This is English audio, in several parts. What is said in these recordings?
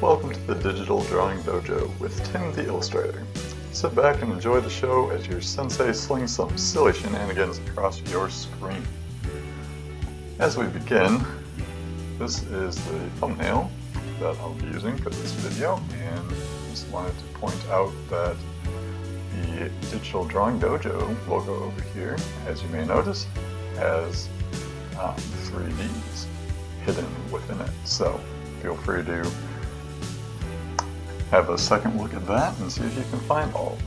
Welcome to the Digital Drawing Dojo with Tim the Illustrator. Sit back and enjoy the show as your sensei slings some silly shenanigans across your screen. As we begin, this is the thumbnail that I'll be using for this video, and I just wanted to point out that the Digital Drawing Dojo logo over here, as you may notice, has 3Ds hidden within it, so feel free to have a second look at that and see if you can find all of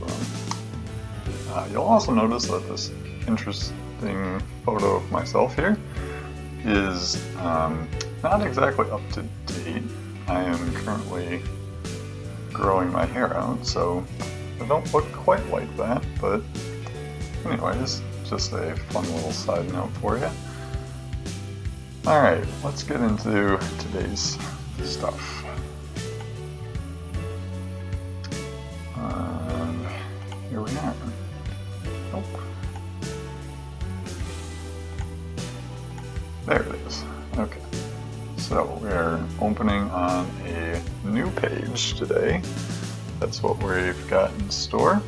them. You'll also notice that this interesting photo of myself here is not exactly up to date. I am currently growing my hair out, so I don't look quite like that, but anyways, just a fun little side note for you. Alright, let's get into today's stuff. Here we are. Nope. There it is. Okay. So we're opening on a new page today. That's what we've got in store.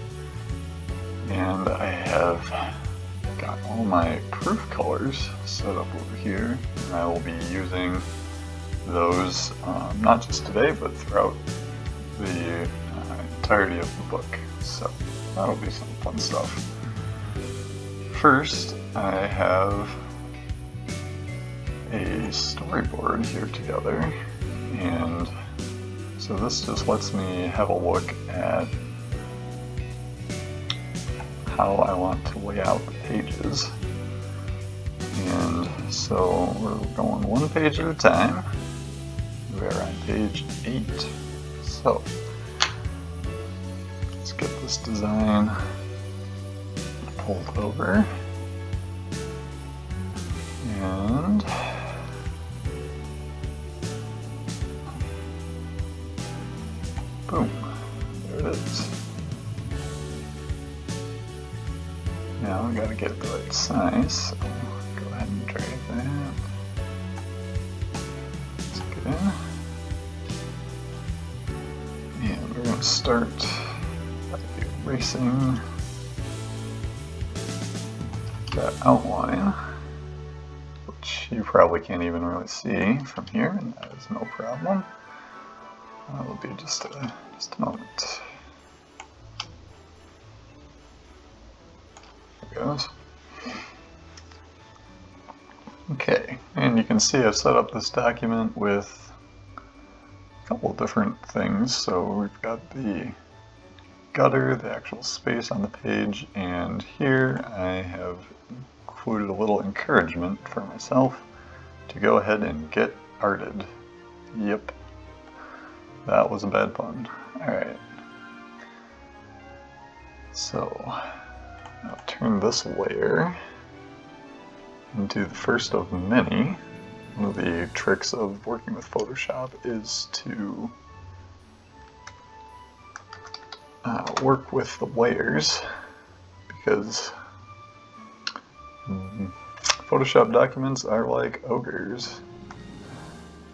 And I have got all my proof colors set up over here. And I will be using those not just today, but throughout the entirety of the book. So that'll be some fun stuff. First, I have a storyboard here together, and so this just lets me have a look at how I want to lay out the pages. And so we're going one page at a time. We're on page 8. So let's get this design pulled over. And boom, there it is. Now we gotta get the right size, so go ahead and drag that. Let's get in. And we're gonna start by erasing that outline, which you probably can't even really see from here, and that is no problem. That'll be just a moment. There it goes. Okay, and you can see I've set up this document with a couple of different things. So we've got the gutter, the actual space on the page, and here I have included a little encouragement for myself to go ahead and get arted. Yep, that was a bad pun. Alright, so I'll turn this layer into the first of many. One of the tricks of working with Photoshop is to work with the layers, because Photoshop documents are like ogres,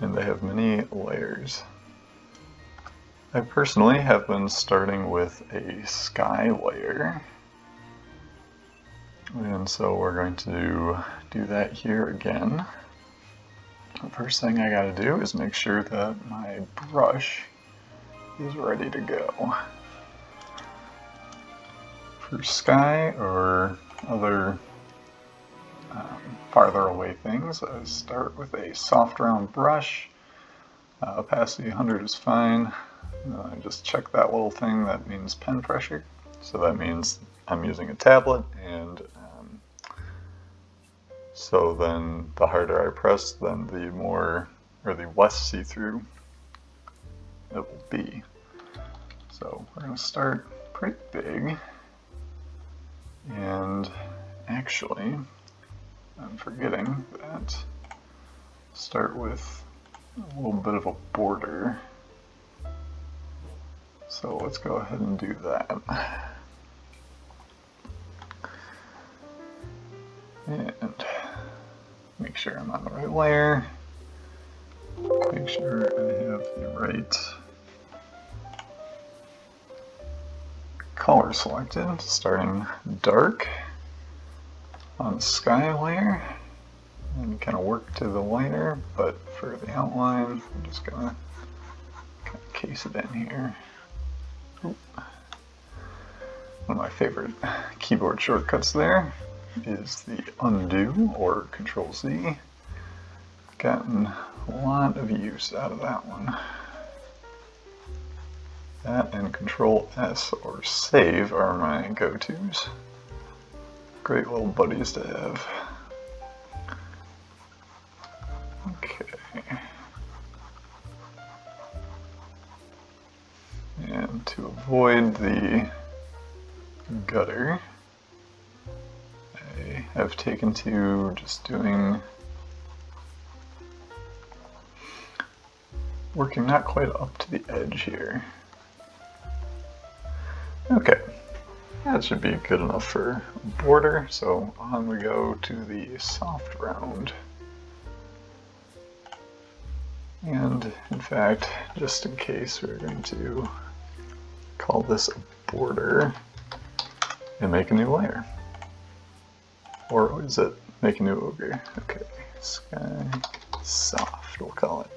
and they have many layers. I personally have been starting with a sky layer, and so we're going to do that here again. The first thing I gotta do is make sure that my brush is ready to go. For sky or other farther away things, I start with a soft round brush. Opacity 100 is fine. I just check that little thing that means pen pressure. So that means I'm using a tablet, and so then the harder I press, then the more, or the less see-through it will be. So we're going to start pretty big, and actually I'm forgetting that start with a little bit of a border. So let's go ahead and do that. And make sure I'm on the right layer. Make sure I have the right color selected, starting dark on the sky layer, and kind of work to the lighter, but for the outline, I'm just gonna kind of case it in here. Oop. One of my favorite keyboard shortcuts there is the undo or Control Z. Gotten a lot of use out of that one. That and Control S or Save are my go-tos. Great little buddies to have. Okay. And to avoid the gutter, I have taken to just working not quite up to the edge here. Okay, that should be good enough for a border, so on we go to the soft round. And in fact, just in case, we're going to call this a border and make a new layer. Or is it make a new ogre? Okay, sky soft, we'll call it.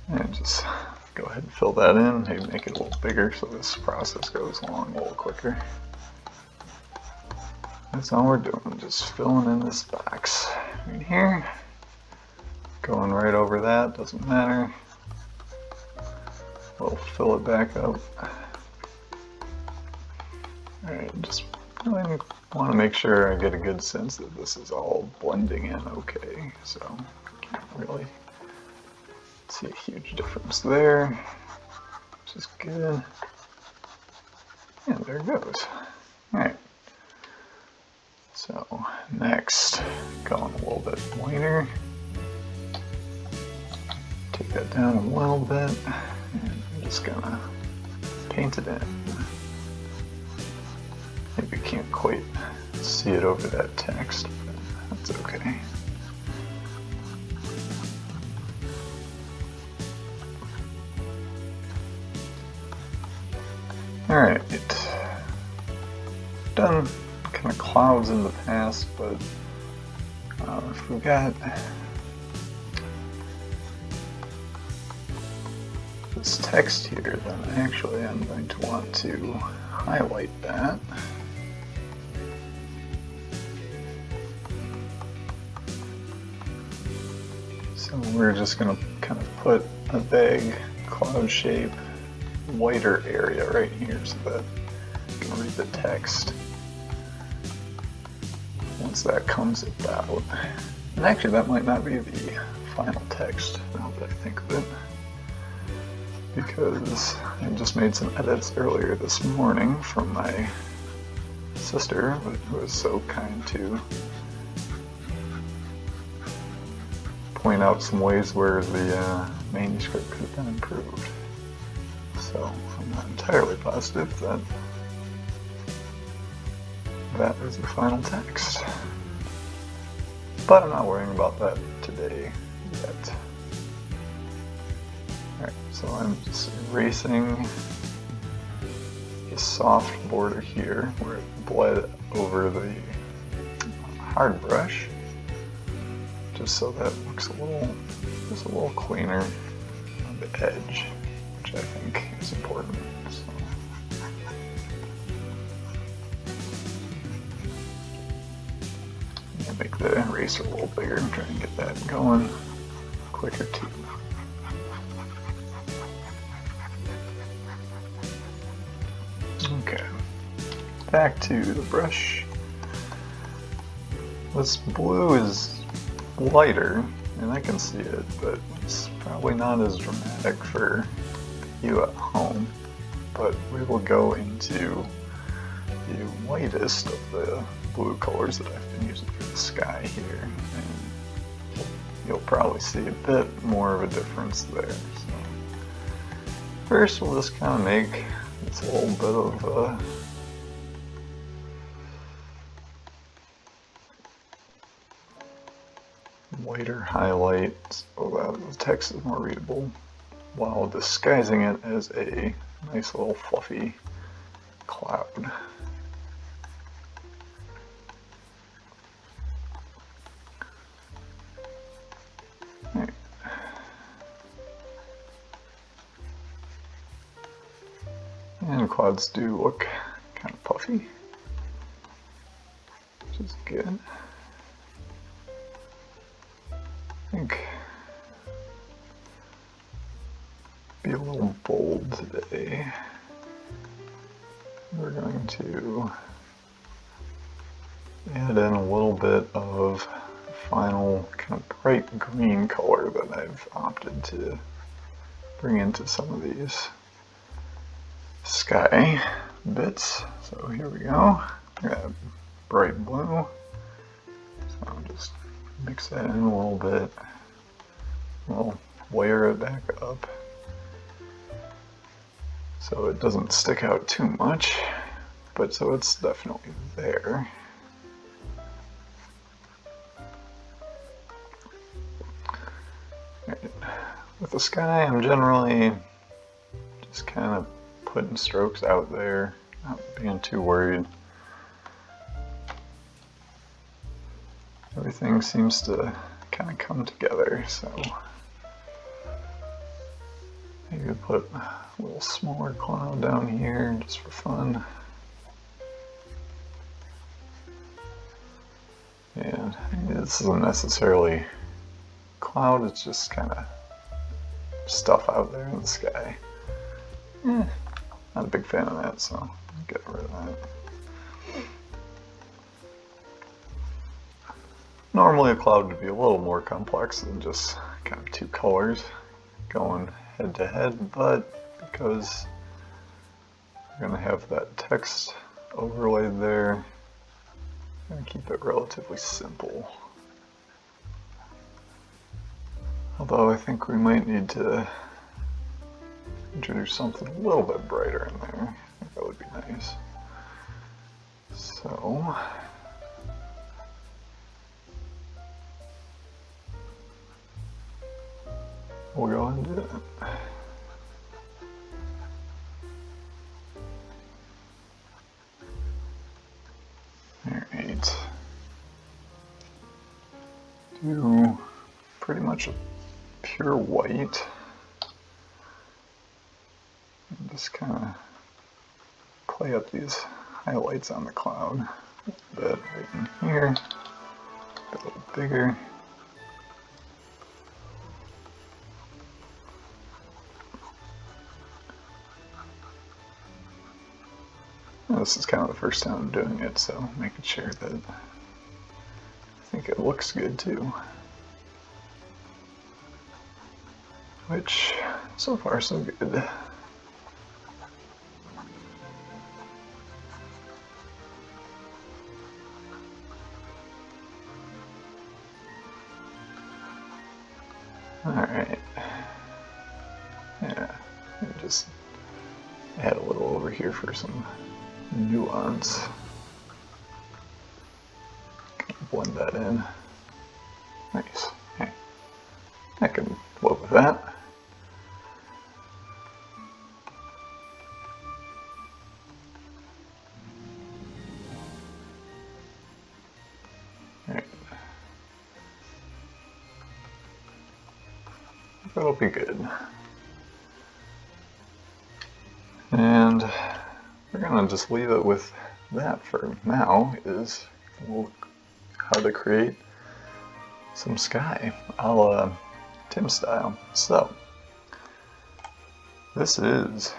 And just go ahead and fill that in, maybe make it a little bigger so this process goes along a little quicker. That's all we're doing, just filling in this box right here. Going right over that, doesn't matter. We'll fill it back up. Alright, just really want to make sure I get a good sense that this is all blending in okay, so can't really see a huge difference there, which is good. And there it goes. Alright. So next, going a little bit lighter. Take that down a little bit, and I'm just gonna paint it in. Maybe you can't quite see it over that text, but that's okay. Alright, done kind of clouds in the past, but if we got this text here, then actually I'm going to want to highlight that. So we're just going to kind of put a vague cloud shape whiter area right here so that you can read the text once that comes about. And actually that might not be the final text now that I think of it, because I just made some edits earlier this morning from my sister, who was so kind to point out some ways where the manuscript could have been improved. So I'm not entirely positive that that is the final text. But I'm not worrying about that today yet. Alright, so I'm just erasing a soft border here where it bled over the hard brush, just so that looks just a little cleaner on the edge, which I think is important. So. Make the eraser a little bigger and try and get that going quicker too. Okay, back to the brush. This blue is lighter, and I can see it, but it's probably not as dramatic for you at home. But we will go into the lightest of the blue colors that I've been using for the sky here, and you'll probably see a bit more of a difference there. So first we'll just kind of make this little bit of a whiter highlight so that the text is more readable, while disguising it as a Nice little fluffy cloud. Right. And clouds do look kind of puffy, which is good. I think be a little bold today. We're going to add in a little bit of final kind of bright green color that I've opted to bring into some of these sky bits. So here we go. We got bright blue. So I'll just mix that in a little bit. We'll layer it back up so it doesn't stick out too much, but so it's definitely there. Right. With the sky, I'm generally just kind of putting strokes out there, not being too worried. Everything seems to kind of come together, so maybe put a little smaller cloud down here just for fun. And this isn't necessarily cloud, it's just kind of stuff out there in the sky. Not a big fan of that, so I'll get rid of that. Normally a cloud would be a little more complex than just kind of two colors going head to head, but because we're going to have that text overlaid there, I'm going to keep it relatively simple. Although I think we might need to introduce something a little bit brighter in there. I think that would be nice. So we'll go ahead and do that. Alright. Do pretty much a pure white. And just kind of play up these highlights on the cloud a bit right in here, a little bigger. This is kind of the first time I'm doing it, so making sure that I think it looks good too. Which, so far so good. Alright. Yeah, and just add a little over here for some nuance. Blend that in. Nice. Hey, I can live with that. Alright. That'll be good. And we're gonna just leave it with that for now, is how to create some sky, a la Tim style. So, this is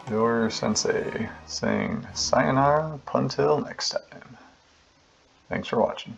your sensei saying sayonara until next time. Thanks for watching.